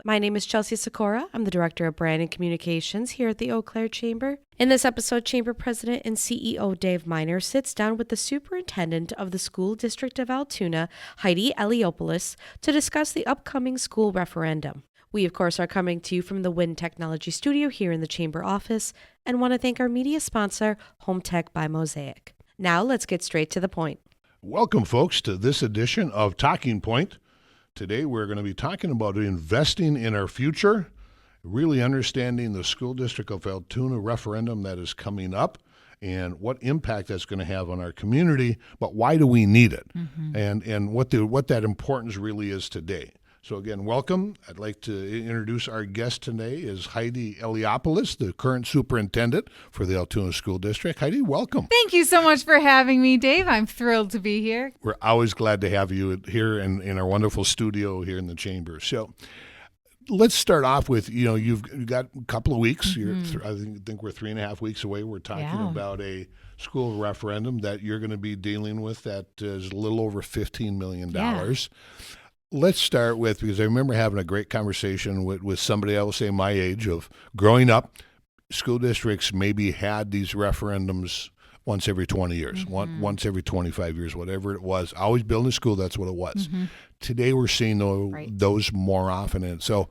Hello, my name is Chelsea Sikora. I'm the Director of Brand and Communications here at the Eau Claire Chamber. In this episode, Chamber President and CEO Dave Miner sits down with the Superintendent of the School District of Altoona, Heidi Eliopoulos, to discuss the upcoming school referendum. We, of course, are coming to you from the Wind Technology Studio here in the Chamber office and want to thank our media sponsor, Home Tech by Mosaic. Now, let's get straight to the point. Welcome, folks, to this edition of Talking Point. Today, we're going to be talking about investing in our future, really understanding the School District of Altoona referendum that is coming up and what impact that's going to have on our community, but why do we need it, and what that importance really is today. So again, welcome. I'd like to introduce our guest today is Heidi Eliopoulos, the current superintendent for the Altoona School District. Heidi, welcome. Thank you so much for having me, Dave. I'm thrilled to be here. We're always glad to have you here in our wonderful studio here in the chamber. So let's start off with, you've got a couple of weeks. I think we're 3.5 weeks away. We're talking about a school referendum that you're going to be dealing with that is a little over $15 million. Yeah. Let's start with, because I remember having a great conversation with somebody, I will say my age, of growing up, school districts maybe had these referendums once every 20 years, once every 25 years, whatever it was. Always building a school, that's what it was. Today we're seeing those more often. And so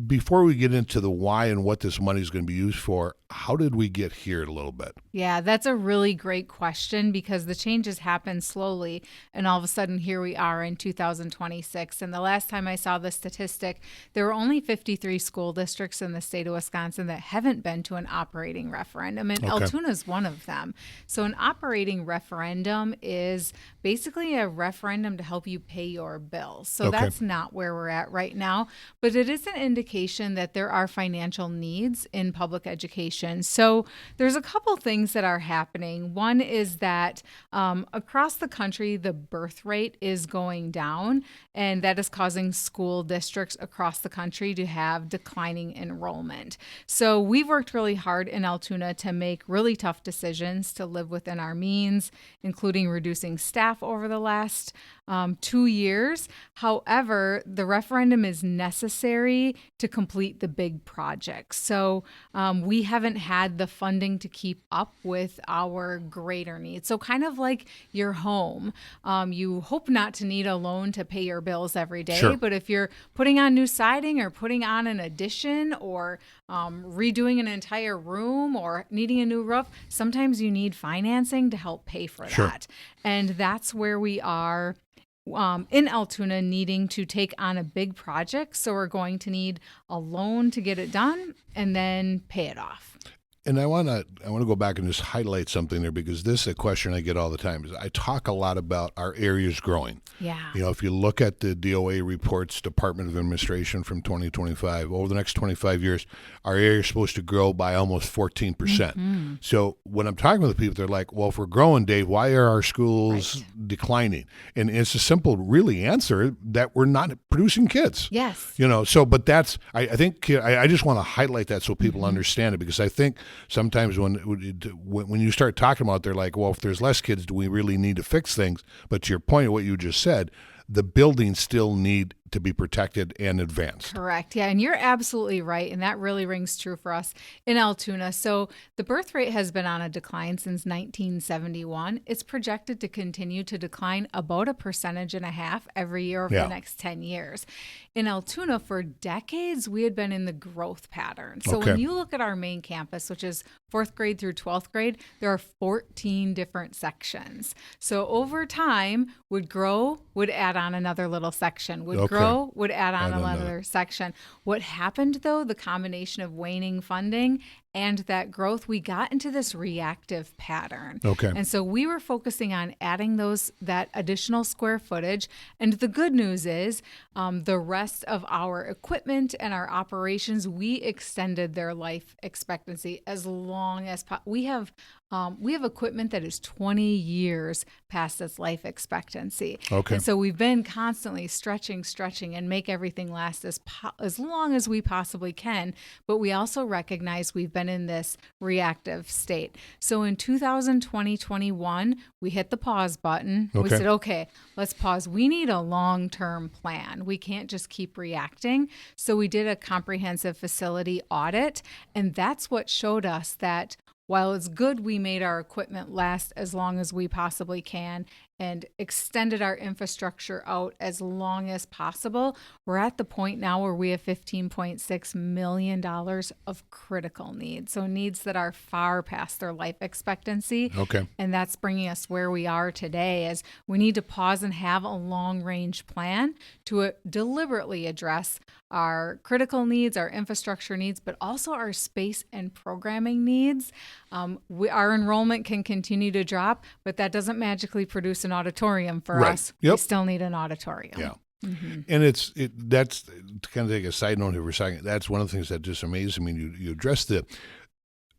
before we get into the why and what this money is going to be used for, how did we get here a little bit? Yeah, that's a really great question because the changes happen slowly and all of a sudden here we are in 2026. And the last time I saw the statistic, there were only 53 school districts in the state of Wisconsin that haven't been to an operating referendum, and Altoona is one of them. So an operating referendum is basically a referendum to help you pay your bills. So that's not where we're at right now, but it is an indication that there are financial needs in public education. So there's a couple things that are happening. One is that across the country, the birth rate is going down, and that is causing school districts across the country to have declining enrollment. So we've worked really hard in Altoona to make really tough decisions to live within our means, including reducing staff over the last 2 years. However, the referendum is necessary to complete the big projects. So we haven't had the funding to keep up with our greater needs. So kind of like your home, you hope not to need a loan to pay your bills every day. But if you're putting on new siding or putting on an addition or redoing an entire room or needing a new roof, sometimes you need financing to help pay for that. And that's where we are in Altoona, needing to take on a big project. So we're going to need a loan to get it done and then pay it off. And I want to go back and just highlight something there, because this is a question I get all the time. I talk a lot about our areas growing. Yeah. If you look at the DOA reports, Department of Administration from 2025, over the next 25 years, our area is supposed to grow by almost 14%. So when I'm talking with people, they're like, well, if we're growing, Dave, why are our schools declining? And it's a simple, really answer that we're not producing kids. Yes. But that's, I think, I just want to highlight that so people understand it, because I think sometimes when you start talking about it, they're like, well, if there's less kids, do we really need to fix things? But to your point of what you just said, the buildings still need to be protected and advanced. Correct. Yeah, and you're absolutely right. And that really rings true for us in Altoona. So the birth rate has been on a decline since 1971. It's projected to continue to decline about 1.5% every year over the next 10 years. In Altoona, for decades, we had been in the growth pattern. So when you look at our main campus, which is 4th grade through 12th grade, there are 14 different sections. So over time, would grow, would add on another little section, would grow, would add on another section. What happened, though, the combination of waning funding and that growth, we got into this reactive pattern. And so we were focusing on adding that additional square footage. And the good news is the rest of our equipment and our operations, we extended their life expectancy as long as we have equipment that is 20 years past its life expectancy. And so we've been constantly stretching and make everything last as long as we possibly can. But we also recognize we've been been in this reactive state. So in 2020-21, we hit the pause button. We said, okay, let's pause. We need a long-term plan. We can't just keep reacting. So we did a comprehensive facility audit, and that's what showed us that while it's good we made our equipment last as long as we possibly can and extended our infrastructure out as long as possible, we're at the point now where we have $15.6 million of critical needs. So needs that are far past their life expectancy. Okay. And that's bringing us where we are today, as we need to pause and have a long-range plan to deliberately address our critical needs, our infrastructure needs, but also our space and programming needs. Our enrollment can continue to drop, but that doesn't magically produce an auditorium for us. Yep. We still need an auditorium. Yeah. And that's to kind of take a side note here for a second. That's one of the things that just amazes me. You addressed the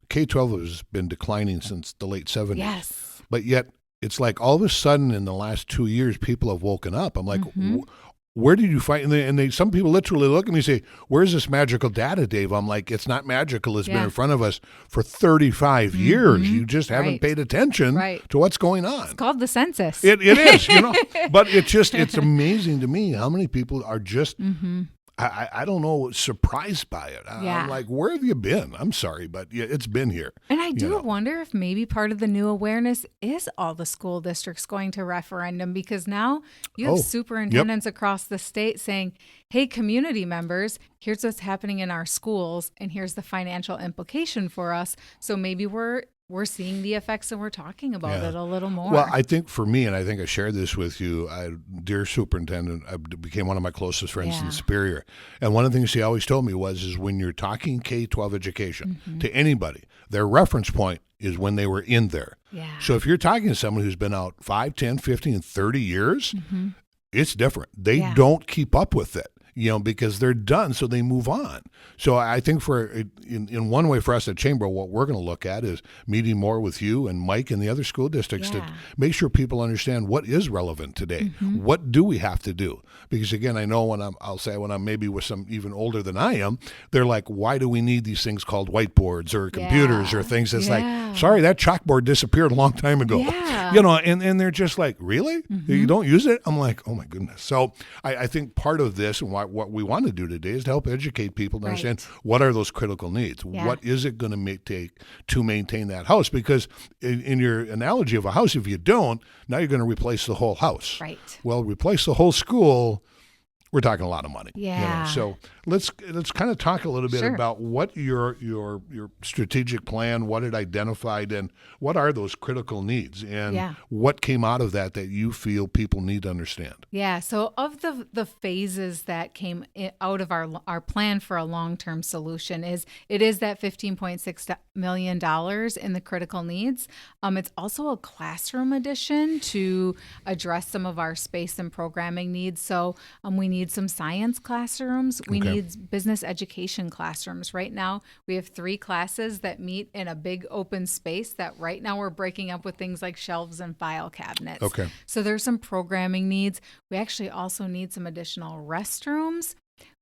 K-12 has been declining since the late 70s. Yes. But yet it's like all of a sudden in the last 2 years, people have woken up. I'm like, where did you find? And some people literally look at me and say, "Where's this magical data, Dave?" I'm like, "It's not magical. It's been in front of us for 35 years. You just haven't paid attention to what's going on." It's called the census. It is, But it's amazing to me how many people are just. I don't know, surprised by it. I'm like, where have you been? I'm sorry, but it's been here. And I do wonder if maybe part of the new awareness is all the school districts going to referendum, because now you have superintendents across the state saying, hey, community members, here's what's happening in our schools, and here's the financial implication for us. So maybe we're seeing the effects and we're talking about it a little more. Well, I think for me, and I think I shared this with you, dear superintendent, I became one of my closest friends in Superior. And one of the things he always told me is when you're talking K-12 education to anybody, their reference point is when they were in there. Yeah. So if you're talking to someone who's been out 5, 10, 15, 30 years, it's different. They don't keep up with it. Because they're done, so they move on. So I think in one way for us at Chamber, what we're going to look at is meeting more with you and Mike and the other school districts to make sure people understand what is relevant today. What do we have to do? Because again, I know when I'm maybe with some even older than I am, they're like, why do we need these things called whiteboards or computers or things? It's like, sorry, that chalkboard disappeared a long time ago. And they're just like, really? You don't use it? I'm like, oh my goodness. So I think part of this and what we want to do today is to help educate people to understand what are those critical needs. What is it going to take to maintain that house? Because in your analogy of a house, if you don't, now you're going to replace the whole house. Right. Well, replace the whole school, we're talking a lot of money. Yeah. So let's kind of talk a little bit about what your strategic plan, what it identified, and what are those critical needs, and what came out of that you feel people need to understand. Yeah. So of the phases that came out of our plan for a long-term solution is that $15.6 million in the critical needs. It's also a classroom addition to address some of our space and programming needs. So we need some science classrooms. We need business education classrooms. Right now, we have 3 classes that meet in a big open space that right now we're breaking up with things like shelves and file cabinets. Okay. So there's some programming needs. We actually also need some additional restrooms.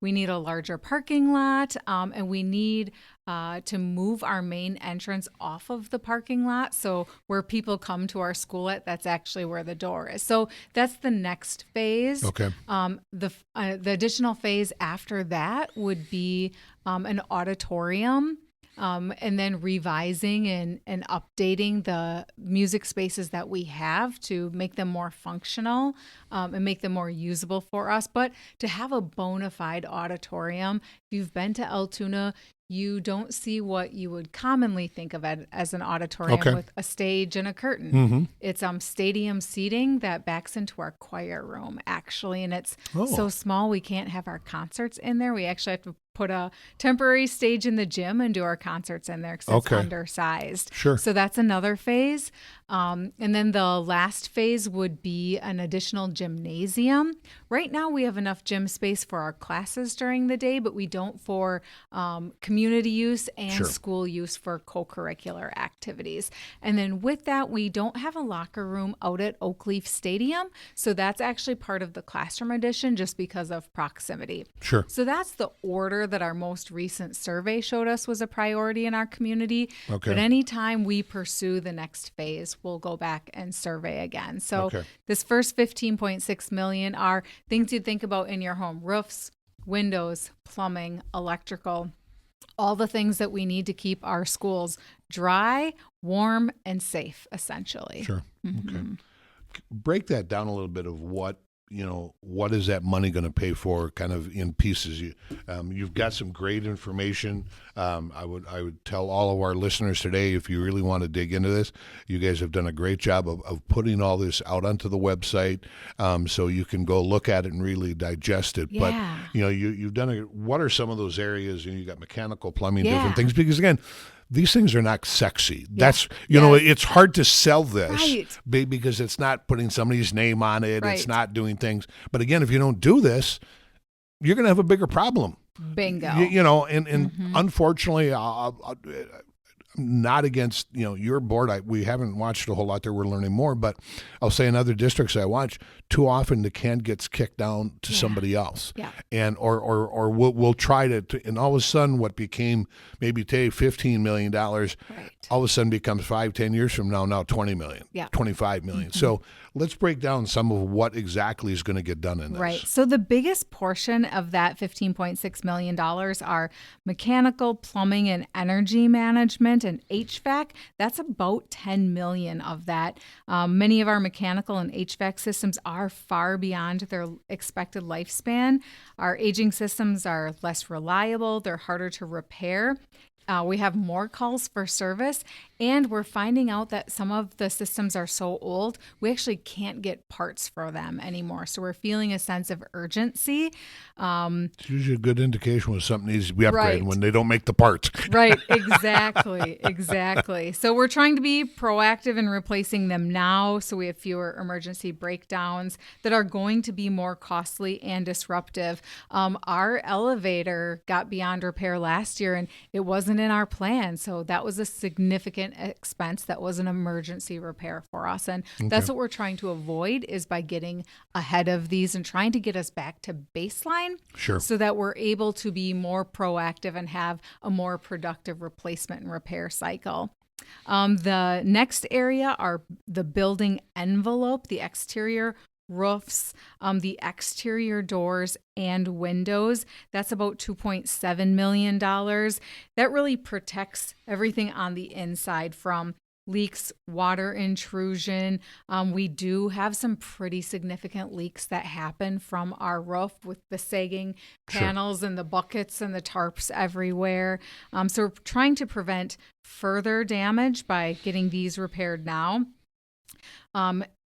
We need a larger parking lot, and we need to move our main entrance off of the parking lot. So where people come to our school that's actually where the door is. So that's the next phase. Okay. The additional phase after that would be an auditorium. And then revising and updating the music spaces that we have to make them more functional and make them more usable for us. But to have a bona fide auditorium, if you've been to Altoona, you don't see what you would commonly think of it as an auditorium with a stage and a curtain. It's stadium seating that backs into our choir room, actually. And it's so small we can't have our concerts in there. We actually have to put a temporary stage in the gym and do our concerts in there because it's undersized. Sure. So that's another phase. And then the last phase would be an additional gymnasium. Right now we have enough gym space for our classes during the day, but we don't for community community use and Sure. school use for co-curricular activities. And then with that, we don't have a locker room out at Oakleaf Stadium. So that's actually part of the classroom addition just because of proximity. Sure. So that's the order that our most recent survey showed us was a priority in our community. Okay. But anytime we pursue the next phase, we'll go back and survey again. So Okay. this first 15.6 million are things you'd think about in your home: roofs, windows, plumbing, electrical, all the things that we need to keep our schools dry, warm, and safe, essentially. Sure. Okay. Break that down a little bit of what is that money going to pay for, kind of in pieces. You've got some great information. I would tell all of our listeners today, if you really want to dig into this, you guys have done a great job of putting all this out onto the website, so you can go look at it and really digest it. Yeah. But you've done what are some of those areas? You got mechanical, plumbing, Yeah. different things, because again, these things are not sexy. That's, it's hard to sell this Right. because it's not putting somebody's name on it. Right. It's not doing things. But again, if you don't do this, you're going to have a bigger problem. Bingo. And unfortunately, I'm not against, your board. We haven't watched a whole lot there. We're learning more, but I'll say in other districts I watch, too often the can gets kicked down to somebody else. Yeah. And, or we'll try to, and all of a sudden what became maybe today $15 million, Right. all of a sudden becomes 5-10 years from now 20 million, Yeah. 25 million. So let's break down some of what exactly is going to get done in this. Right. So the biggest portion of that $15.6 million are mechanical, plumbing, and energy management and HVAC. That's about $10 million of that. Many of our mechanical and HVAC systems are far beyond their expected lifespan. Our aging systems are less reliable. They're harder to repair. We have more calls for service, and we're finding out that some of the systems are so old, we actually can't get parts for them anymore. So we're feeling a sense of urgency. It's usually a good indication when something needs to be upgraded, Right. when they don't make the parts. Right, exactly. So we're trying to be proactive in replacing them now, so we have fewer emergency breakdowns that are going to be more costly and disruptive. Our elevator got beyond repair last year, and it wasn't in our plan, so that was a significant expense. That was an emergency repair for us, and that's what we're trying to avoid, is by getting ahead of these and trying to get us back to baseline. Sure. So that we're able to be more proactive and have a more productive replacement and repair cycle. The next area are the building envelope, the exterior roofs, the exterior doors and windows. That's about $2.7 million. That really protects everything on the inside from leaks, water intrusion. We do have some pretty significant leaks that happen from our roof with the sagging panels and the buckets and the tarps everywhere. So we're trying to prevent further damage by getting these repaired now.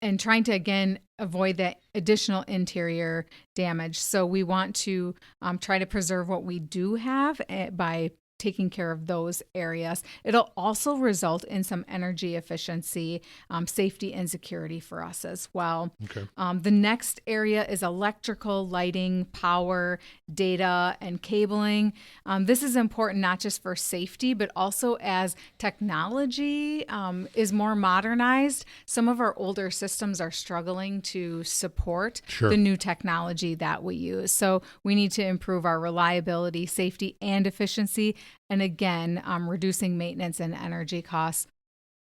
And trying to, again, avoid that additional interior damage. So we want to try to preserve what we do have by taking care of those areas. It'll also result in some energy efficiency, safety, and security for us as well. Okay. The next area is electrical, lighting, power, data, and cabling. This is important not just for safety, but also as technology is more modernized. Some of our older systems are struggling to support the new technology that we use. So we need to improve our reliability, safety, and efficiency. And again, reducing maintenance and energy costs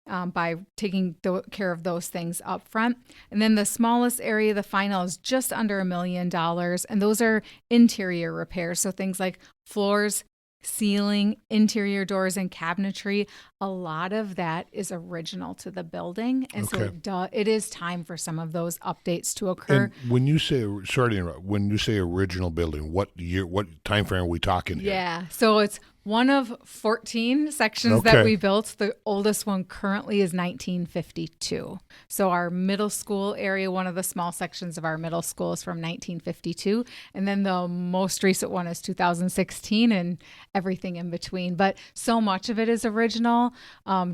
by taking care of those things up front. And then the smallest area, the final, is just under $1 million. And those are interior repairs. So things like floors, ceiling, interior doors, and cabinetry. A lot of that is original to the building. And so it is time for some of those updates to occur. And when you say, sorry to interrupt, when you say original building, what year, what time frame are we talking here? Yeah. So it's one of 14 sections that we built. The oldest one currently is 1952. So our middle school area, one of the small sections of our middle school, is from 1952. And then the most recent one is 2016 and everything in between. But so much of it is original.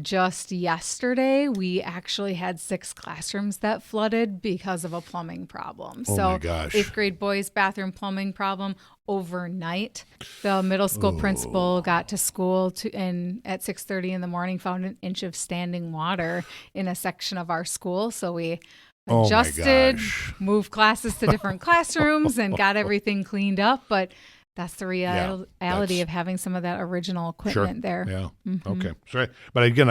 Just yesterday, we actually had 6 classrooms that flooded because of a plumbing problem. Oh so my gosh. 8th grade boys' bathroom plumbing problem. overnight. The middle school principal got to school and at 6:30 in the morning found an inch of standing water in a section of our school. So we adjusted, moved classes to different classrooms and got everything cleaned up. But that's the reality of having some of that original equipment there. Yeah. Okay. Sorry. But again,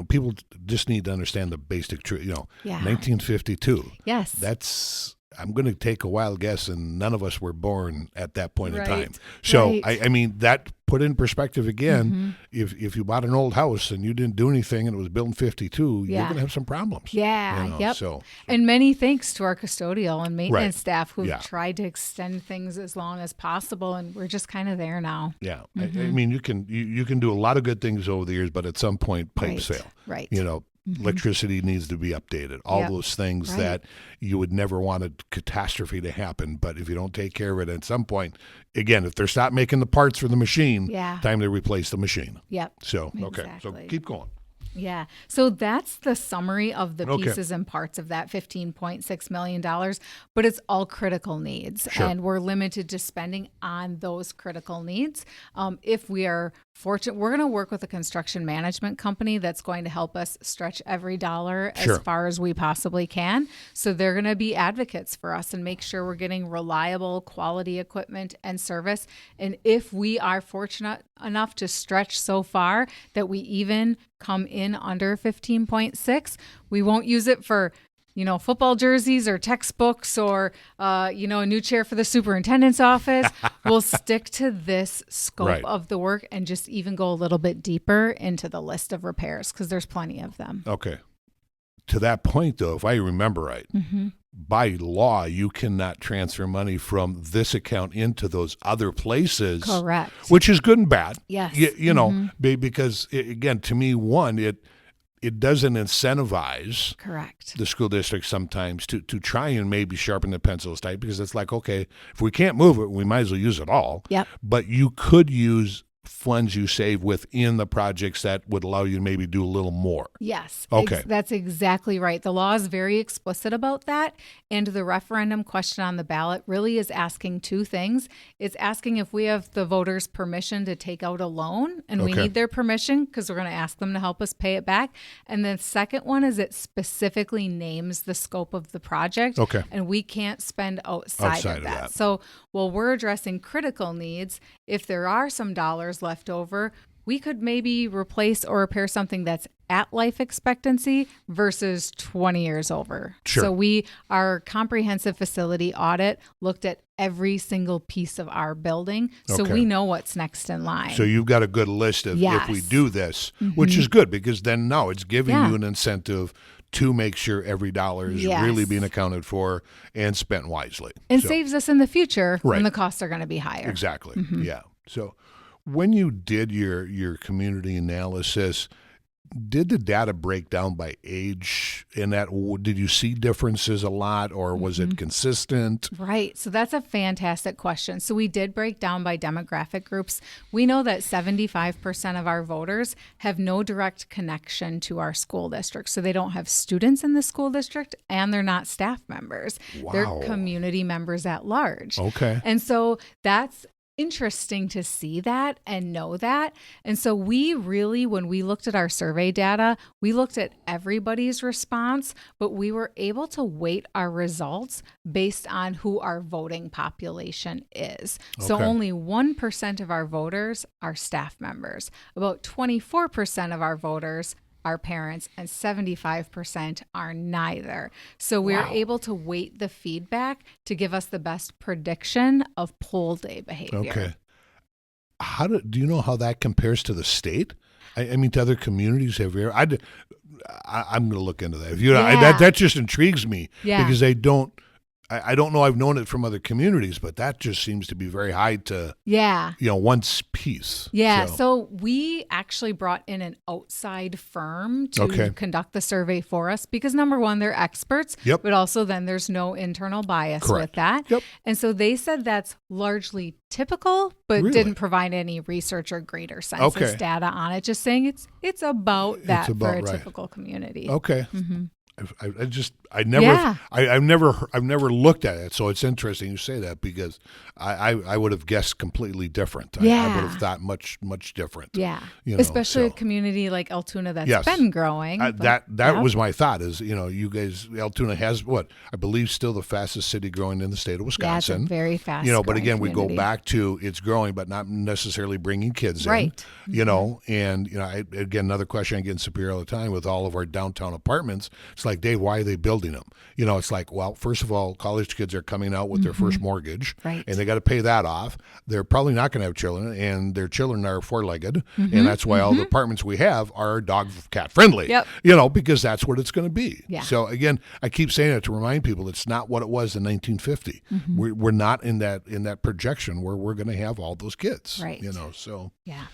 people just need to understand the basic truth. 1952. Yes. I'm going to take a wild guess, and none of us were born at that point in time. So, I mean, that put in perspective again, if you bought an old house and you didn't do anything and it was built in 52, you're going to have some problems. So, and many thanks to our custodial and maintenance staff who've tried to extend things as long as possible, and we're just kind of there now. Yeah. I mean, you can do a lot of good things over the years, but at some point, pipes fail. Right. Electricity needs to be updated. All those things that you would never want a catastrophe to happen. But if you don't take care of it at some point, again, if they're stopped making the parts for the machine, time to replace the machine. Yep. So, okay. So keep going. Yeah. So that's the summary of the pieces and parts of that $15.6 million, but it's all critical needs. And we're limited to spending on those critical needs. If we are fortunate, we're going to work with a construction management company that's going to help us stretch every dollar as far as we possibly can. So they're going to be advocates for us and make sure we're getting reliable, quality equipment and service. And if we are fortunate enough to stretch so far that we even come in under 15.6, we won't use it for football jerseys or textbooks or, a new chair for the superintendent's office. We'll stick to this scope of the work and just even go a little bit deeper into the list of repairs because there's plenty of them. Okay. To that point, though, if I remember right, by law, you cannot transfer money from this account into those other places. Correct. Which is good and bad. Yes. Because, again, to me, one, it doesn't incentivize the school district sometimes to try and maybe sharpen the pencils tight because it's like, okay, if we can't move it, we might as well use it all. Yep. But you could use funds you save within the projects that would allow you to maybe do a little more. Yes. Okay. That's exactly right. The law is very explicit about that. And the referendum question on the ballot really is asking two things. It's asking if we have the voters' permission to take out a loan, and we need their permission because we're going to ask them to help us pay it back. And the second one is it specifically names the scope of the project. Okay. And we can't spend outside of that. So while we're addressing critical needs, if there are some dollars left over, we could maybe replace or repair something that's at life expectancy versus 20 years over. Sure. So our comprehensive facility audit looked at every single piece of our building. So we know what's next in line. So you've got a good list of if we do this, which is good because then now it's giving you an incentive to make sure every dollar is really being accounted for and spent wisely. And saves us in the future when the costs are going to be higher. Exactly. Yeah. So when you did your community analysis, did the data break down by age in that? Did you see differences a lot or was it consistent? Right. So that's a fantastic question. So we did break down by demographic groups. We know that 75% of our voters have no direct connection to our school district. So they don't have students in the school district and they're not staff members. Wow. They're community members at large. Okay. And so that's interesting to see that and know that. And so we really, when we looked at our survey data, we looked at everybody's response, but we were able to weight our results based on who our voting population is. So only 1% of our voters are staff members. About 24% of our voters are parents, and 75% are neither. So we're able to weight the feedback to give us the best prediction of poll day behavior. Okay. Do you know how that compares to the state? I mean, to other communities? I'm going to look into that. That just intrigues me because I don't know. I've known it from other communities, but that just seems to be very high to one piece. Yeah. So we actually brought in an outside firm to conduct the survey for us because number one, they're experts, but also then there's no internal bias with that. And so they said that's largely typical, but didn't provide any research or greater census data on it. Just saying it's about that for a typical community. Okay. I've never looked at it. So it's interesting you say that, because I would have guessed completely different. I would have thought much different. Yeah. Especially a community like Altoona that's been growing. That was my thought is, you guys, Altoona has what I believe still the fastest city growing in the state of Wisconsin. Yeah, it's a very fast but again, community. we go back to it's growing, but not necessarily bringing kids right. in, and, again, another question I get in Superior all the time with all of our downtown apartments. It's like, Dave, why are they building them? It's like, well, first of all, college kids are coming out with their first mortgage, right. and they got to pay that off. They're probably not going to have children, and their children are four-legged, and that's why all the apartments we have are dog cat friendly. Yep. Because that's what it's going to be. Yeah. So again, I keep saying it to remind people it's not what it was in 1950. We're not in that projection where we're going to have all those kids. Right. So yeah.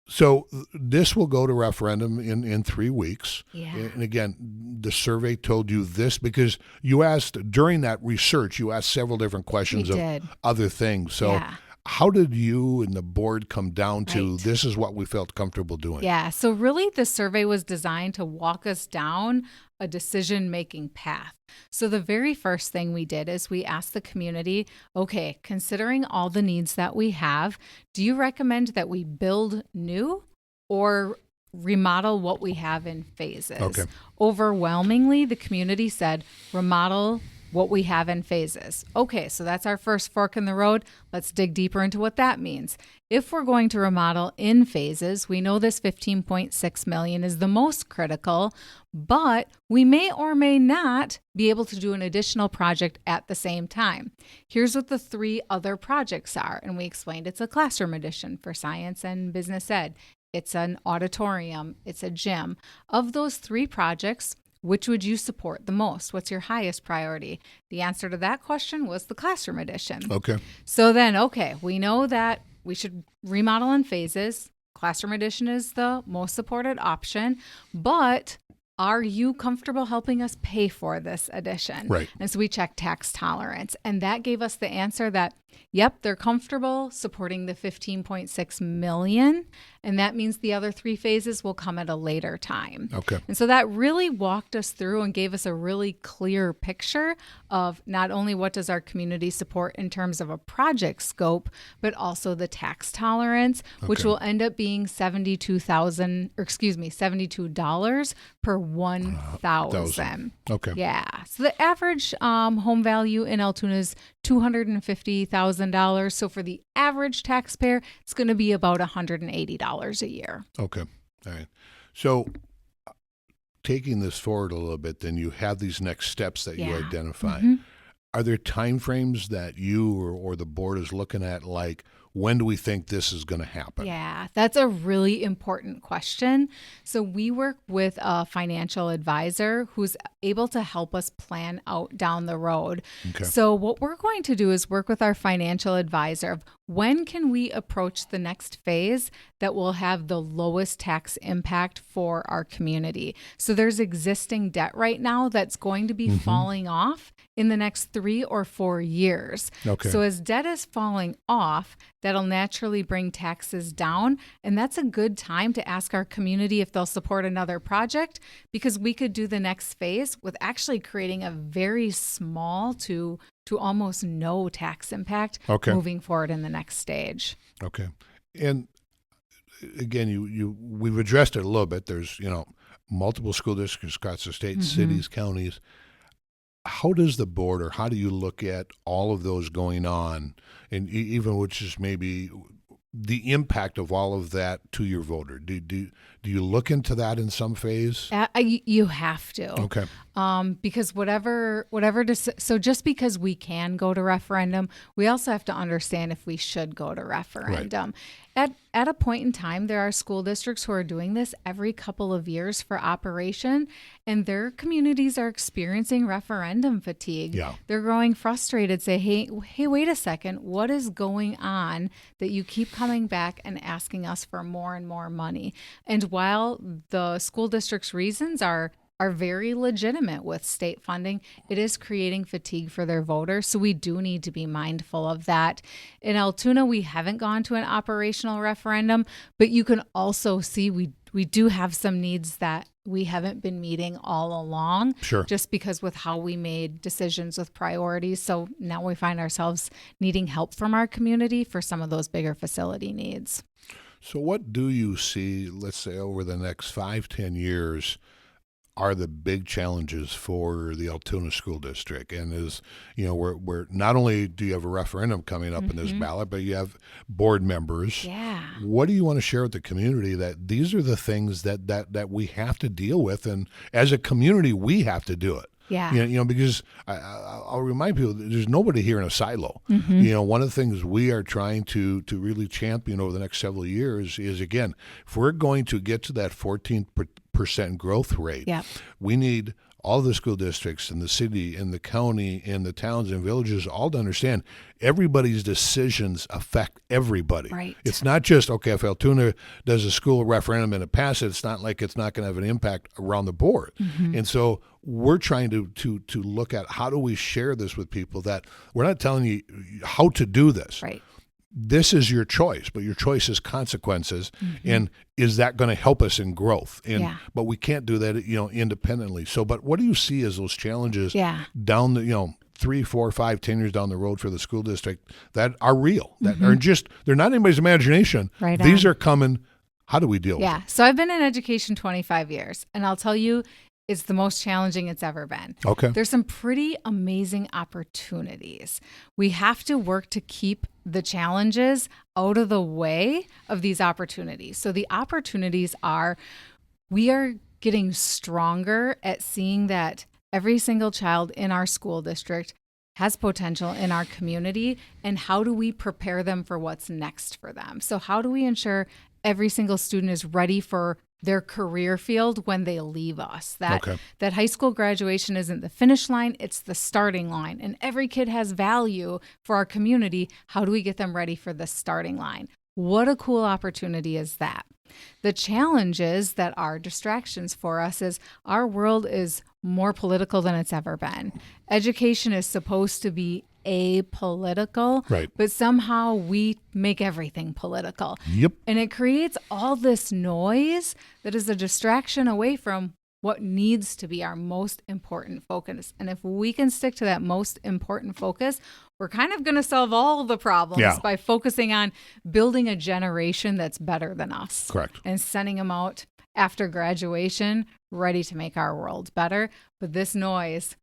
So this will go to referendum in 3 weeks. Yeah. And again, the survey told you this because you asked during that research, you asked several different questions of other things. So how did you and the board come down to this is what we felt comfortable doing? Yeah. So really the survey was designed to walk us down a decision-making path. So the very first thing we did is we asked the community, okay, considering all the needs that we have, do you recommend that we build new or remodel what we have in phases? Okay. Overwhelmingly, the community said remodel what we have in phases. Okay, so that's our first fork in the road. Let's dig deeper into what that means. If we're going to remodel in phases, we know this $15.6 million is the most critical, but we may or may not be able to do an additional project at the same time. Here's what the 3 other projects are, and we explained it's a classroom addition for science and business ed. It's an auditorium, it's a gym. Of those 3 projects, which would you support the most? What's your highest priority? The answer to that question was the classroom addition. Okay. So then, we know that we should remodel in phases. Classroom addition is the most supported option, but are you comfortable helping us pay for this addition? Right. And so we checked tax tolerance, and that gave us the answer that, yep, they're comfortable supporting the $15.6 million, and that means the other 3 phases will come at a later time. Okay. And so that really walked us through and gave us a really clear picture of not only what does our community support in terms of a project scope, but also the tax tolerance, which will end up being $72 per 1,000. Okay. Yeah. So the average home value in Altoona is $250,000. So for the average taxpayer, it's going to be about $180 a year. Okay. All right. So taking this forward a little bit, then you have these next steps that you identify. Are there timeframes that you or the board is looking at, like when do we think this is going to happen? Yeah, that's a really important question. So we work with a financial advisor who's able to help us plan out down the road. Okay. So what we're going to do is work with our financial advisor of when can we approach the next phase that will have the lowest tax impact for our community. So there's existing debt right now that's going to be falling off in the next 3 or 4 years. Okay. So as debt is falling off, that'll naturally bring taxes down. And that's a good time to ask our community if they'll support another project, because we could do the next phase with actually creating a very small to almost no tax impact moving forward in the next stage. Okay. And again, we've addressed it a little bit. There's, multiple school districts across the state, cities, counties. How does the board, or how do you look at all of those going on, and even which is maybe the impact of all of that to your voter? Do you look into that in some phase? You have to. Okay. Because so just because we can go to referendum, we also have to understand if we should go to referendum. Right. At a point in time, there are school districts who are doing this every couple of years for operation, and their communities are experiencing referendum fatigue. Yeah. They're growing frustrated, say, hey, wait a second, what is going on that you keep coming back and asking us for more and more money? And while the school district's reasons are very legitimate with state funding, it is creating fatigue for their voters. So we do need to be mindful of that. In Altoona, we haven't gone to an operational referendum, but you can also see we we do have some needs that we haven't been meeting all along. Sure. Just because with how we made decisions with priorities. So now we find ourselves needing help from our community for some of those bigger facility needs. So what do you see, let's say, over the next 5-10 years are the big challenges for the Altoona School District? And we're not only do you have a referendum coming up in this ballot, but you have board members. Yeah. What do you want to share with the community that these are the things that we have to deal with, and as a community we have to do it? Yeah. Because I'll remind people that there's nobody here in a silo. One of the things we are trying to really champion over the next several years is, again, if we're going to get to that 14% growth rate, we need all the school districts in the city, in the county, in the towns and villages all to understand everybody's decisions affect everybody. Right. It's not just, okay, if Altoona does a school referendum and it passes, it's not like it's not going to have an impact around the board. And so we're trying to look at how do we share this with people, that we're not telling you how to do this. Right. This is your choice, but your choice has consequences. And is that going to help us in growth? But we can't do that, independently. So, but what do you see as those challenges down the, 3, 4, 5, 10 years down the road for the school district that are real, that are just, they're not anybody's imagination. Right. These are coming. How do we deal with it? So I've been in education 25 years, and I'll tell you, it's the most challenging it's ever been. Okay. There's some pretty amazing opportunities. We have to work to keep the challenges out of the way of these opportunities. So the opportunities are, we are getting stronger at seeing that every single child in our school district has potential in our community, and how do we prepare them for what's next for them? So how do we ensure every single student is ready for their career field when they leave us? That high school graduation isn't the finish line, it's the starting line. And every kid has value for our community. How do we get them ready for the starting line? What a cool opportunity is that? The challenges that are distractions for us is our world is more political than it's ever been. Education is supposed to be apolitical, right, but somehow we make everything political. Yep. And it creates all this noise that is a distraction away from what needs to be our most important focus. And if we can stick to that most important focus, we're kind of going to solve all the problems by focusing on building a generation that's better than us. Correct. And sending them out after graduation ready to make our world better. But this noise,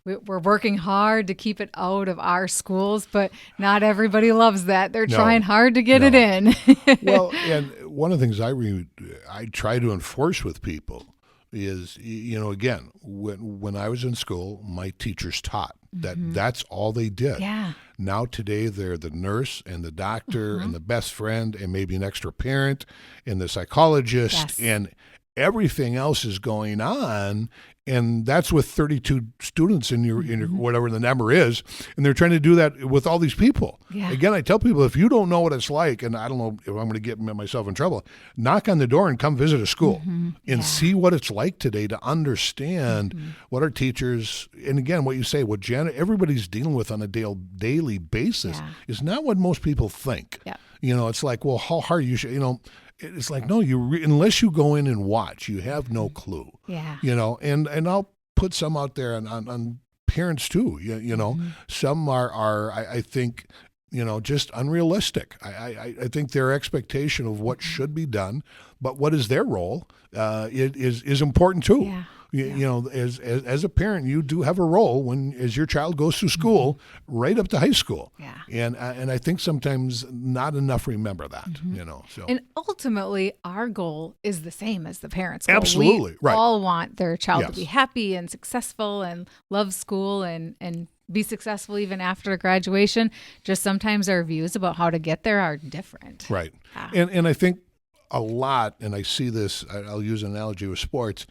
we're working hard to keep it out of our schools, but not everybody loves that. They're trying hard to get it in. Well, and one of the things I try to enforce with people is, again, when I was in school, my teachers taught that's all they did. Yeah. Now today they're the nurse and the doctor and the best friend and maybe an extra parent and the psychologist and everything else is going on. And that's with 32 students in your whatever the number is, and they're trying to do that with all these people. Yeah. Again, I tell people, if you don't know what it's like, and I don't know if I'm going to get myself in trouble, knock on the door and come visit a school and see what it's like today to understand what our teachers, and again, what you say, what everybody's dealing with on a daily basis is not what most people think. Yeah. It's like, well, how hard you should, it's like, no, unless you go in and watch, you have no clue. Yeah. And I'll put some out there on parents too. Some are I think, just unrealistic. I think their expectation of what should be done, but what is their role is important too. Yeah. As a parent, you do have a role as your child goes through school, right up to high school. Yeah. And I think sometimes not enough remember that. So. And ultimately, our goal is the same as the parents' goal. Absolutely, we right. all want their child to be happy and successful and love school and be successful even after graduation. Just sometimes our views about how to get there are different. Right. Yeah. And I think a lot, and I see this, I'll use an analogy with sports,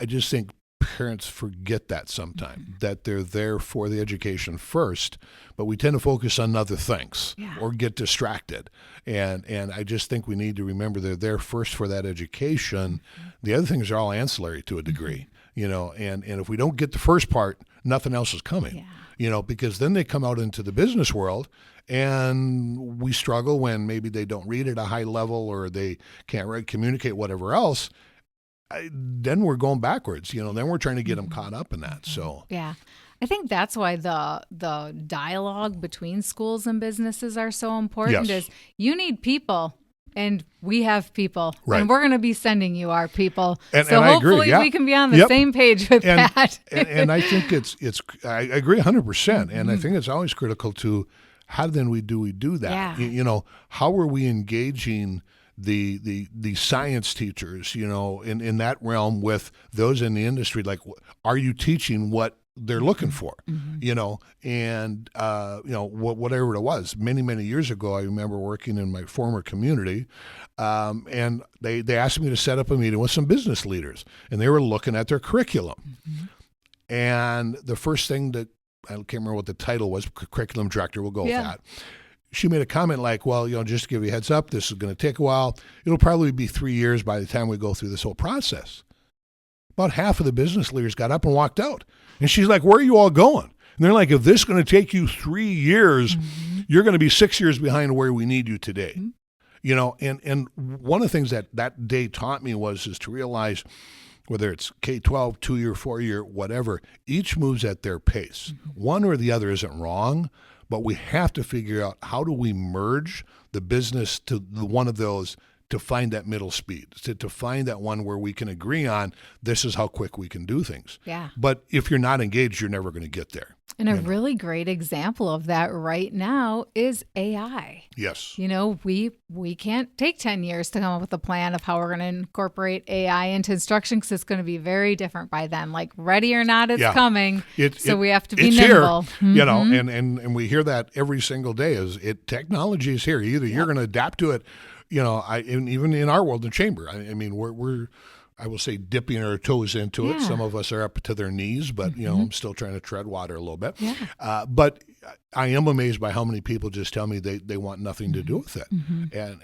I just think parents forget that sometimes, that they're there for the education first, but we tend to focus on other things or get distracted. And I just think we need to remember they're there first for that education. The other things are all ancillary to a degree, and if we don't get the first part, nothing else is coming. Yeah. Because then they come out into the business world and we struggle when maybe they don't read at a high level or they can't communicate, whatever else. Then we're going backwards, then we're trying to get them caught up in that. So, yeah. I think that's why the dialogue between schools and businesses are so important. Yes. Is you need people and we have people, right. and we're going to be sending you our people. And hopefully we can be on the same page with that. and I think I agree 100%. And I think it's always critical to how then we do that. Yeah. How are we engaging the science teachers, in that realm with those in the industry? Like, are you teaching what they're looking for, and whatever it was. Many years ago, I remember working in my former community, and they asked me to set up a meeting with some business leaders, and they were looking at their curriculum. And the first thing that, I can't remember what the title was, curriculum director, we'll go with that. She made a comment like, well, just to give you a heads up, this is going to take a while. It'll probably be 3 years by the time we go through this whole process. About half of the business leaders got up and walked out. And she's like, where are you all going? And they're like, if this is going to take you 3 years, you're going to be 6 years behind where we need you today. And one of the things that day taught me is to realize whether it's K-12, 2-year, 4-year, whatever, each moves at their pace. One or the other isn't wrong, but we have to figure out how do we merge the business to one of those to find that middle speed, to find that one where we can agree on this is how quick we can do things. Yeah. But if you're not engaged, you're never going to get there. And a really great example of that right now is AI. Yes. We can't take 10 years to come up with a plan of how we're going to incorporate AI into instruction because it's going to be very different by then. Like, ready or not, it's coming. We have to be nimble. Here, and we hear that every single day technology is here. Either you're going to adapt to it, even in our world, the chamber, I mean, we're I will say dipping our toes into it. Some of us are up to their knees, but I'm still trying to tread water a little bit. Yeah. But I am amazed by how many people just tell me they want nothing to do with it.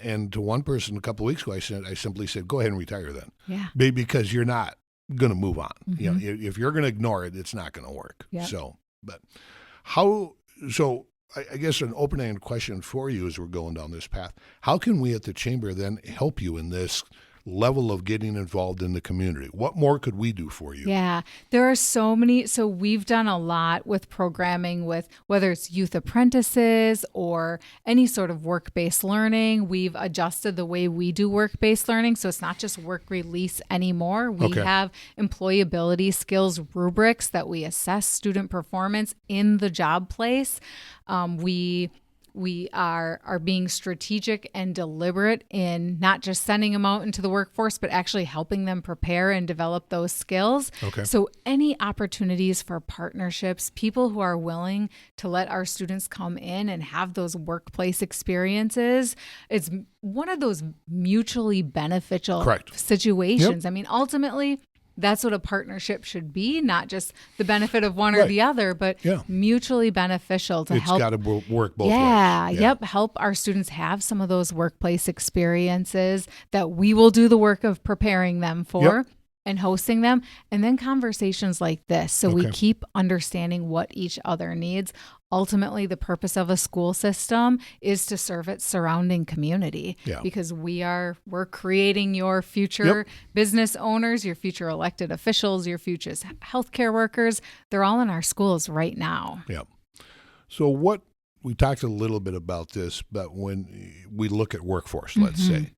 And to one person a couple of weeks ago, I simply said, go ahead and retire then. Yeah. Because you're not going to move on. If you're going to ignore it, it's not going to work. Yeah. So I guess an open-ended question for you as we're going down this path. How can we at the Chamber then help you in this level of getting involved in the community? What more could we do for you? Yeah, there are so many. So we've done a lot with programming with whether it's youth apprentices or any sort of work-based learning. We've adjusted the way we do work-based learning. So it's not just work release anymore. We have employability skills rubrics that we assess student performance in the job place. We are being strategic and deliberate in not just sending them out into the workforce, but actually helping them prepare and develop those skills. Okay. So any opportunities for partnerships, people who are willing to let our students come in and have those workplace experiences, it's one of those mutually beneficial situations. Yep. I mean, ultimately, that's what a partnership should be, not just the benefit of one or the other, but mutually beneficial to help. It's got to work both ways. Yep. Help our students have some of those workplace experiences that we will do the work of preparing them for and hosting them. And then conversations like this. So we keep understanding what each other needs. Ultimately, the purpose of a school system is to serve its surrounding community because we're creating your future business owners, your future elected officials, your future healthcare workers. They're all in our schools right now. Yeah. So we talked a little bit about this, but when we look at workforce, let's say,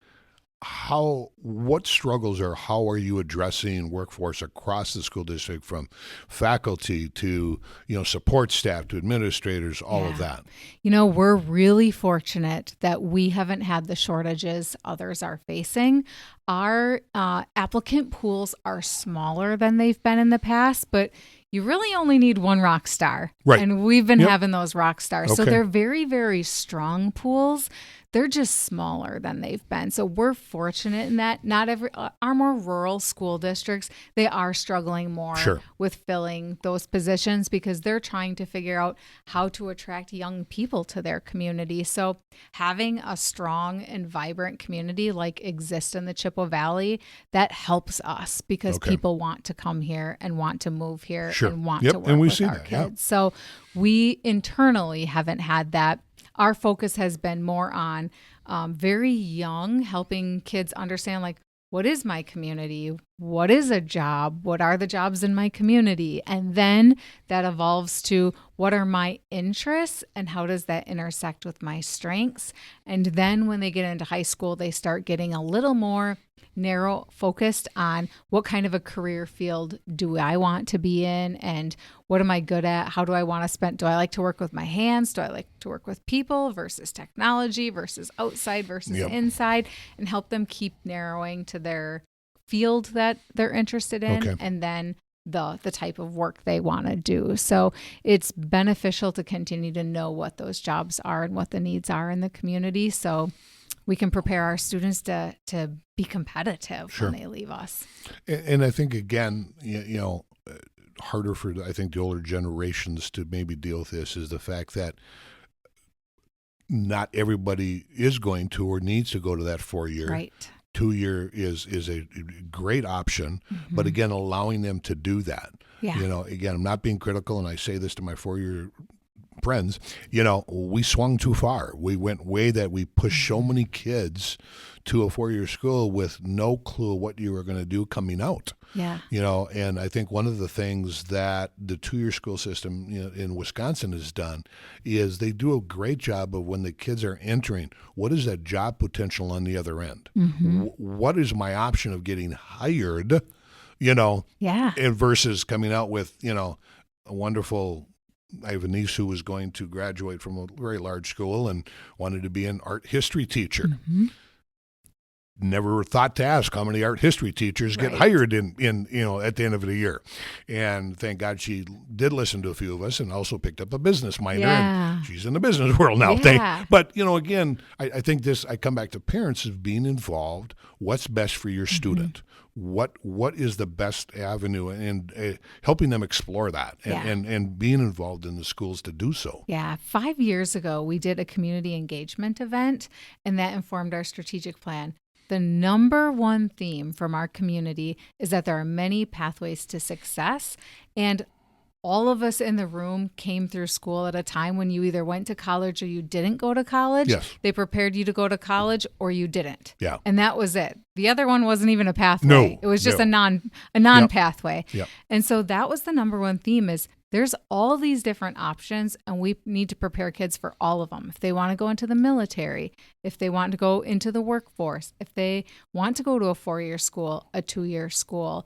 what struggles or how are you addressing workforce across the school district, from faculty to support staff to administrators, all of that? We're really fortunate that we haven't had the shortages others are facing. Our applicant pools are smaller than they've been in the past, but you really only need one rock star. Right. And we've been having those rock stars. So they're very, very strong pools. they're just smaller than they've been. So we're fortunate in that not every our more rural school districts, they are struggling more with filling those positions because they're trying to figure out how to attract young people to their community. So having a strong and vibrant community like exists in the Chippewa Valley, that helps us because people want to come here and want to move here and want to work with our kids. So we internally haven't had that. Our focus has been more on very young, helping kids understand, like, what is my community? What is a job? What are the jobs in my community? And then that evolves to what are my interests and how does that intersect with my strengths? And then when they get into high school, they start getting a little more narrow focused on what kind of a career field do I want to be in and what am I good at? How do I want to spend? Do I like to work with my hands? Do I like to work with people versus technology versus outside versus inside, and help them keep narrowing to their field that they're interested in and then the type of work they want to do. So it's beneficial to continue to know what those jobs are and what the needs are in the community so we can prepare our students to be competitive when they leave us. And I think, again, you know, harder for, I think, the older generations to maybe deal with this is the fact that not everybody is going to or needs to go to that 4-year. Right. 2-year is a great option, but again, allowing them to do that. Yeah. You know, again, I'm not being critical, and I say this to my 4-year friends, you know, we swung too far. We went way that we pushed so many kids to a 4-year school with no clue what you were going to do coming out. Yeah. You know, and I think one of the things that the 2-year school system, you know, in Wisconsin has done is they do a great job of when the kids are entering, what is that job potential on the other end? What is my option of getting hired, you know, and versus coming out with, you know, a wonderful, I have a niece who was going to graduate from a very large school and wanted to be an art history teacher. Never thought to ask how many art history teachers get hired in you know, at the end of the year. And thank God she did listen to a few of us and also picked up a business minor. And she's in the business world now. But, you know, again, I think I come back to parents as being involved. What's best for your student? What is the best avenue, and helping them explore that and being involved in the schools to do so. Yeah. 5 years ago, we did a community engagement event, and that informed our strategic plan. The number one theme from our community is that there are many pathways to success, and all of us in the room came through school at a time when you either went to college or you didn't go to college. They prepared you to go to college or you didn't. And that was it. The other one wasn't even a pathway. It was just a non-pathway. And so that was the number one theme is there's all these different options, and we need to prepare kids for all of them. If they want to go into the military, if they want to go into the workforce, if they want to go to a 4-year school, a 2-year school,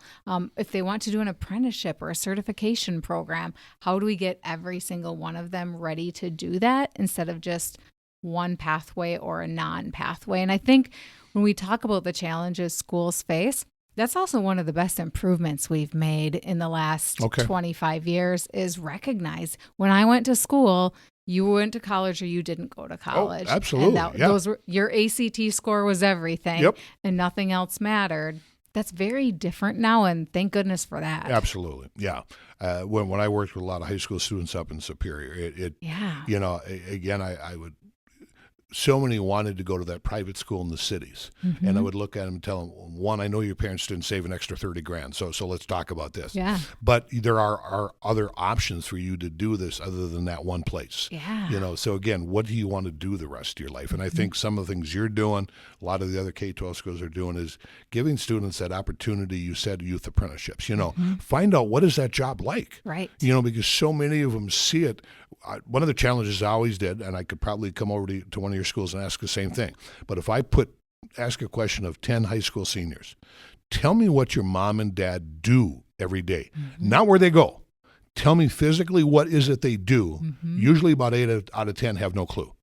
if they want to do an apprenticeship or a certification program, how do we get every single one of them ready to do that instead of just one pathway or a non-pathway? And I think when we talk about the challenges schools face, that's also one of the best improvements we've made in the last 25 years is recognize when I went to school, you went to college or you didn't go to college. Oh, absolutely. And those were, your ACT score was everything and nothing else mattered. That's very different now, and thank goodness for that. Absolutely. Yeah. When I worked with a lot of high school students up in Superior, you know, again, I would, so many wanted to go to that private school in the cities. And I would look at them and tell them, one, I know your parents didn't save an extra $30,000, so let's talk about this. But there are other options for you to do this other than that one place. You know, so again, what do you want to do the rest of your life? And I think some of the things you're doing, a lot of the other K-12 schools are doing, is giving students that opportunity. You said youth apprenticeships, you know, find out what is that job like? You know, because so many of them see it. One of the challenges I always did, and I could probably come over to one of your schools and ask the same thing, but if I ask a question of 10 high school seniors, tell me what your mom and dad do every day, not where they go. Tell me physically what is it they do. Usually about 8 out of 10 have no clue.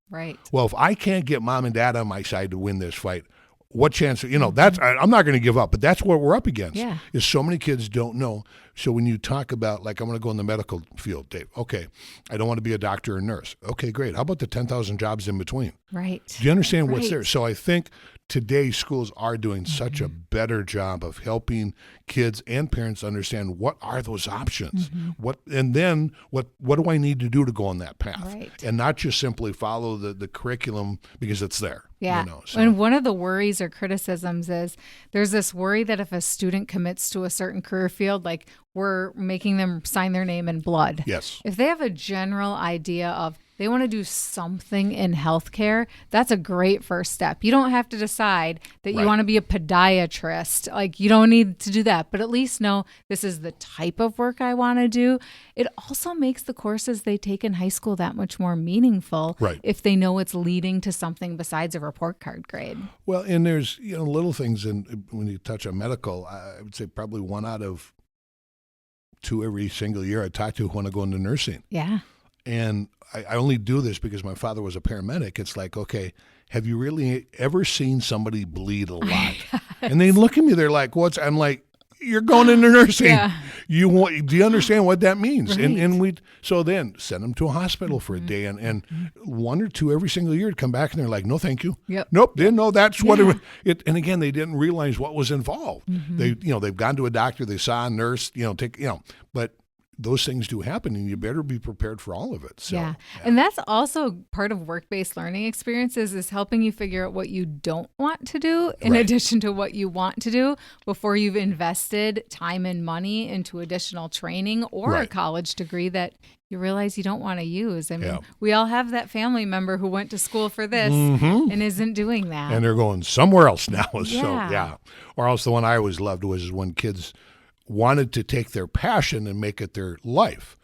Well, if I can't get mom and dad on my side to win this fight, what chance, that's, I'm not going to give up, but that's what we're up against. Yeah. Is so many kids don't know. So when you talk about, like, I'm going to go in the medical field, Dave, okay, I don't want to be a doctor or nurse. Okay, great. How about the 10,000 jobs in between? Right. Do you understand what's there? So I think today schools are doing such a better job of helping kids and parents understand what are those options, what do I need to do to go on that path, and not just simply follow the curriculum because it's there. Yeah. So. And one of the worries or criticisms is there's this worry that if a student commits to a certain career field, like we're making them sign their name in blood. Yes. If they have a general idea of they want to do something in healthcare, that's a great first step. You don't have to decide that you want to be a podiatrist. Like, you don't need to do that, but at least know this is the type of work I want to do. It also makes the courses they take in high school that much more meaningful if they know it's leading to something besides a report card grade. Well, and there's, little things, and when you touch on medical, I would say probably 1 out of 2 every single year I talk to who want to go into nursing. Yeah. And I only do this because my father was a paramedic. It's like, okay, have you really ever seen somebody bleed a lot? And they look at me, they're like, what's, I'm like, you're going into nursing. Yeah. Do you understand what that means? Right. And so then send them to a hospital for a day, and 1 or 2 every single year to come back, and they're like, no, thank you. Yep. Nope, didn't know that's what it. And again, they didn't realize what was involved. They've gone to a doctor, they saw a nurse, but those things do happen, and you better be prepared for all of it. So, yeah. And that's also part of work-based learning experiences, is helping you figure out what you don't want to do in addition to what you want to do before you've invested time and money into additional training or a college degree that you realize you don't want to use. I mean, we all have that family member who went to school for this and isn't doing that. And they're going somewhere else now. Yeah. So, Or else the one I always loved was when kids wanted to take their passion and make it their life.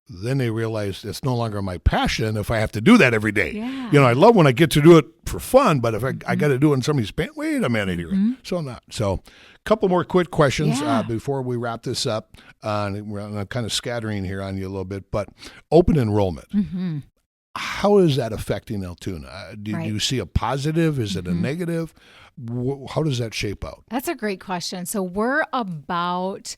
Then they realized it's no longer my passion if I have to do that every day. Yeah. I love when I get to do it for fun, but if I got to do it in somebody's pants, wait a minute here. So not. So a couple more quick questions before we wrap this up. I'm kind of scattering here on you a little bit, but open enrollment. How is that affecting Altoona? Do you see a positive? Is it a negative? How does that shape out? That's a great question. So we're about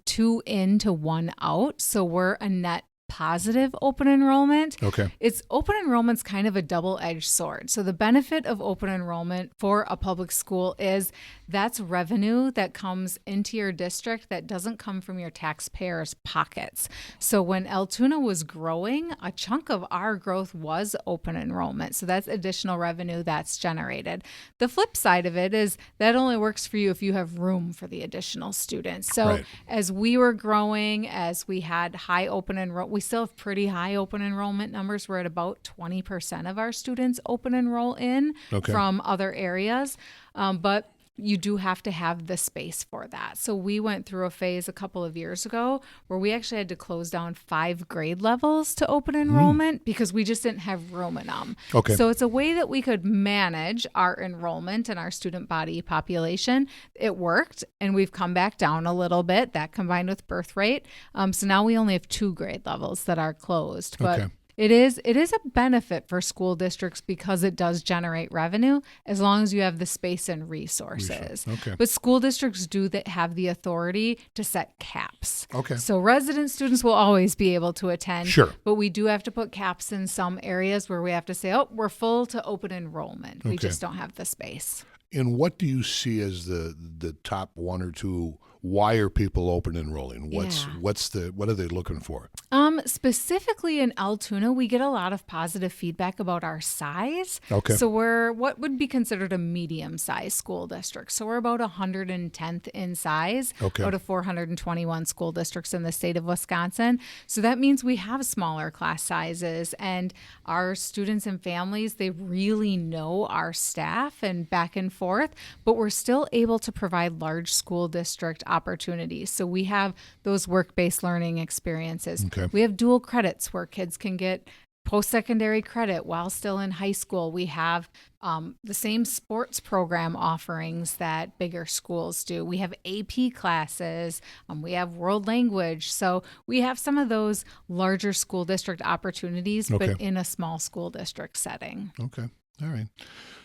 2 in to 1 out. So we're a net positive open enrollment. Okay. Open enrollment's kind of a double-edged sword. So the benefit of open enrollment for a public school is that's revenue that comes into your district that doesn't come from your taxpayers' pockets. So when Altoona was growing, a chunk of our growth was open enrollment. So that's additional revenue that's generated. The flip side of it is that only works for you if you have room for the additional students. So as we were growing, as we had high open enrollment, we still have pretty high open enrollment numbers. We're at about 20% of our students open enroll in from other areas. But you do have to have the space for that. So we went through a phase a couple of years ago where we actually had to close down 5 grade levels to open enrollment because we just didn't have room in them. Okay. So it's a way that we could manage our enrollment and our student body population. It worked, and we've come back down a little bit, that combined with birth rate. So now we only have 2 grade levels that are closed. But it is a benefit for school districts because it does generate revenue as long as you have the space and resources. Okay. But school districts do have the authority to set caps. Okay. So resident students will always be able to attend. Sure. But we do have to put caps in some areas where we have to say, oh, we're full to open enrollment. We just don't have the space. And what do you see as the top 1 or 2? Why are people open enrolling? What are they looking for? Specifically in Altoona, we get a lot of positive feedback about our size. Okay. So we're what would be considered a medium-sized school district. So we're about 110th in size out of 421 school districts in the state of Wisconsin. So that means we have smaller class sizes, and our students and families, they really know our staff and back and forth, but we're still able to provide large school district opportunities. So we have those work-based learning experiences. Okay. We have dual credits where kids can get post-secondary credit while still in high school. We have the same sports program offerings that bigger schools do. We have AP classes. We have world language. So we have some of those larger school district opportunities, but in a small school district setting. Okay. All right.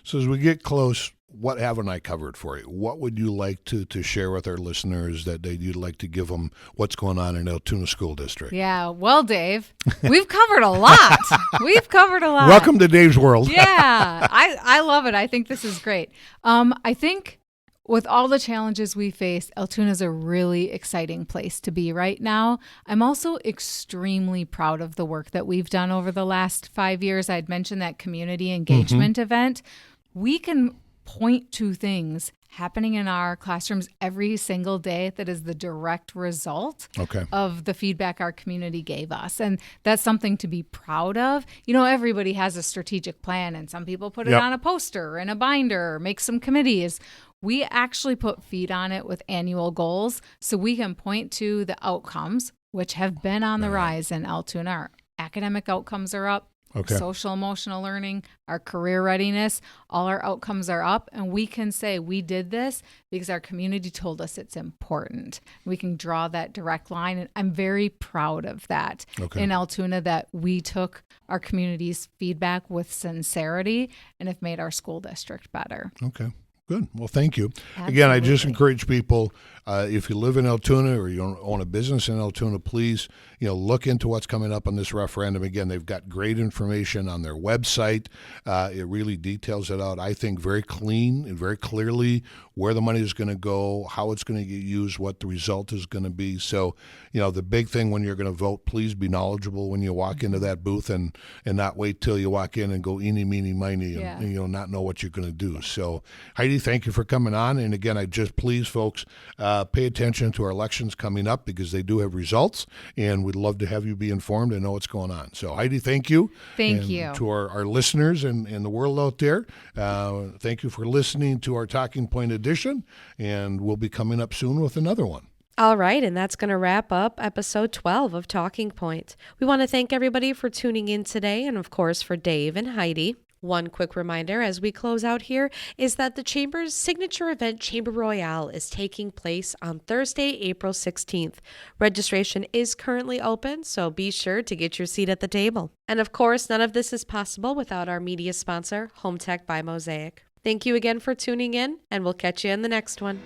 So as we get close, what haven't I covered for you? What would you like to share with our listeners that you'd like to give them what's going on in Altoona School District? Yeah. Well, Dave, we've covered a lot. Welcome to Dave's world. Yeah. I love it. I think this is great. I think with all the challenges we face, Altoona is a really exciting place to be right now. I'm also extremely proud of the work that we've done over the last 5 years. I'd mentioned that community engagement event. We can point to things happening in our classrooms every single day that is the direct result of the feedback our community gave us. And that's something to be proud of. You know, everybody has a strategic plan, and some people put it on a poster or in a binder or make some committees. We actually put feet on it with annual goals so we can point to the outcomes, which have been on the rise in Altoona. Our academic outcomes are up. Social emotional learning, our career readiness, all our outcomes are up, and we can say we did this because our community told us it's important. We can draw that direct line, and I'm very proud of that in Altoona, that we took our community's feedback with sincerity and have made our school district better. Okay. Good. Well, thank you. Absolutely. Again, I just encourage people, if you live in Altoona or you own a business in Altoona, please, look into what's coming up on this referendum. Again, they've got great information on their website. It really details it out, I think, very clean and very clearly where the money is going to go, how it's going to get used, what the result is going to be. So, the big thing when you're going to vote, please be knowledgeable when you walk into that booth and not wait till you walk in and go eeny, meeny, miny and not know what you're going to do. So, Heidi, thank you for coming on. And again, please, folks, pay attention to our elections coming up because they do have results, and we'd love to have you be informed and know what's going on. So, Heidi, thank you. Thank you. To our listeners and the world out there, thank you for listening to our Talking Point edition, and we'll be coming up soon with another one. All right, and that's going to wrap up episode 12 of Talking Point. We want to thank everybody for tuning in today, and of course for Dave and Heidi. One quick reminder as we close out here is that the Chamber's signature event, Chamber Royale, is taking place on Thursday, April 16th. Registration is currently open, so be sure to get your seat at the table. And of course, none of this is possible without our media sponsor, Home Tech by Mosaic. Thank you again for tuning in, and we'll catch you in the next one.